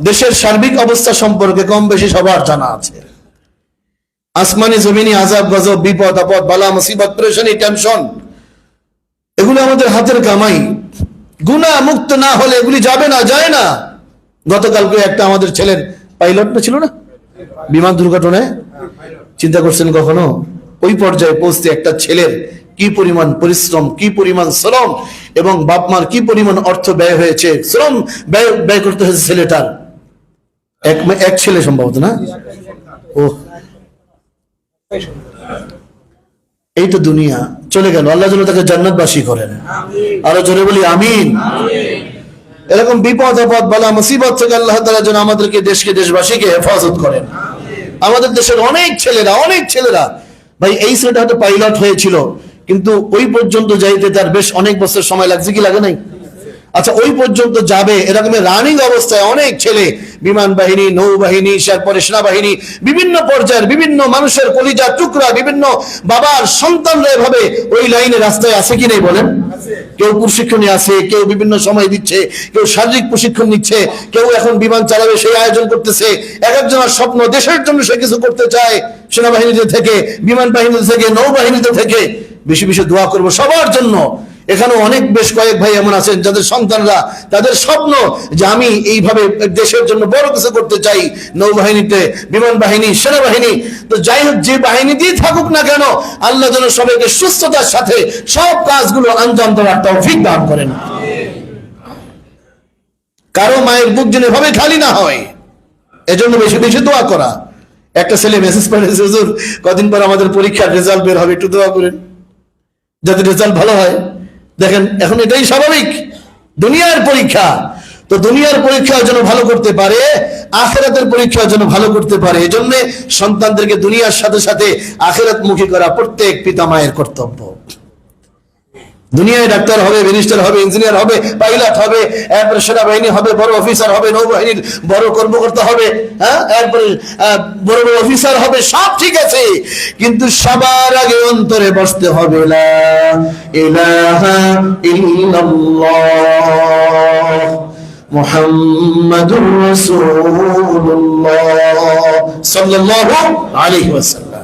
দেশের সার্বিক অবস্থা সম্পর্কে কম বেশি সবার জানা আছে। আসমানি জমিনি আযাব গজব বিপদ আপদ বালা মুসিবত পেরেশানি টেনশন এগুলো আমাদের হাতের কামাই। গুনাহ মুক্ত না হলে এগুলি যাবে না, যায় না। গতকালকে একটা আমাদের ছেলের পাইলট না ছিল না বিমান দুর্ঘটনায়, চিন্তা করছেন কখনো ওই পর্যায়ে পৌঁছতে একটা ছেলের কি পরিমাণ পরিশ্রম, কি পরিমাণ শ্রম এবং বাপ মার কি পরিমাণ অর্থ ব্যয় হয়েছে, শ্রম ব্যয় করতে হয়েছে ছেলেটার। এক ছেলে সম্ভবত না, ও এই তো দুনিয়া চলে গেল। আল্লাহ যেন তাকে জান্নাতবাসী করেন, আরো জোরে বলি আমিন। এরকম বিপদ আপদ বালা মুসিবত থেকে আল্লাহ তাআলা যেন আমাদেরকে দেশকে দেশবাসীকে হেফাজত করেন। আমাদের দেশের অনেক ছেলেরা ভাই, এই ছেলেটা হয়তো পাইলট হয়েছিল কিন্তু ওই পর্যন্ত যাইতে তার বেশ অনেক বছর সময় লাগছে, কি লাগে নাই? আচ্ছা, ওই পর্যন্ত যাবে এরকমের রানিং অবস্থায় অনেক ছেলে বিমান বাহিনী, নৌবাহিনী, তারপরে সেনাবাহিনী, বিভিন্ন পর্যায়ের বিভিন্ন মানুষের কলিজা টুকরা বিভিন্ন বাবার সন্তানরা এভাবে ওই লাইনে রাস্তায় আছে কি নেই বলেন? কেউ প্রশিক্ষণে আছে, কেউ বিভিন্ন সময় দিচ্ছে, কেউ শারীরিক প্রশিক্ষণ নিচ্ছে, কেউ এখন বিমান চালাবে সেই আয়োজন করতেছে। এক একজনের স্বপ্ন দেশের জন্য সে কিছু করতে চায়, সেনাবাহিনীতে থেকে, বিমান বাহিনীতে থেকে, নৌবাহিনীতে থেকে। বেশি বেশি দোয়া করবো সবার জন্য। এখানে অনেক বেশ কয়েক ভাই এমন আছেন যাদের সন্তানরা, তাদের স্বপ্ন যে আমি এইভাবে দেশের জন্য বড় কিছু করতে চাই, নৌবাহিনীতে, বিমান বাহিনী, সেনাবাহিনী। তো যাই হোক, যে বাহিনীতেই থাকুক না কেন, আল্লাহ যেন সবাইকে সুস্থতার সাথে সব কাজগুলো আঞ্জাম দেওয়ার তৌফিক দান করেন। কারো মায়ের বুক যেন এভাবে খালি না হয়, এজন্য বেশি বেশি দোয়া করা। একটা ছেলে মেসেজ করেছে, হুজুর কদিন পর আমাদের পরীক্ষার রেজাল্ট বের হবে, একটু দোয়া করেন যাতে রেজাল্ট ভালো হয়। দেখেন, এখন এটাই স্বাভাবিক, দুনিয়ার পরীক্ষা। তো দুনিয়ার পরীক্ষা যেন ভালো করতে পারে, আখিরাতের পরীক্ষা যেন ভালো করতে পারে, এজন্য সন্তানদেরকে দুনিয়ার সাথে সাথে আখিরাত মুখী করা প্রত্যেক পিতা মায়ের কর্তব্য। দুনিয়ায় ডাক্তার হবে, ব্যারিস্টার হবে, ইঞ্জিনিয়ার হবে, পাইলট হবে, এরপরে সেনাবাহিনী হবে, বড় অফিসার হবে, নৌবাহিনীর বড় কর্মকর্তা হবে, হ্যাঁ, এরপরে বড় বড় অফিসার হবে, সব ঠিক আছে, কিন্তু সবার আগে অন্তরে বসতে হবে লা ইলাহা ইল্লাল্লাহ মুহাম্মাদুর রাসূলুল্লাহ সাল্লাল্লাহু আলাইহি ওয়াসাল্লাম।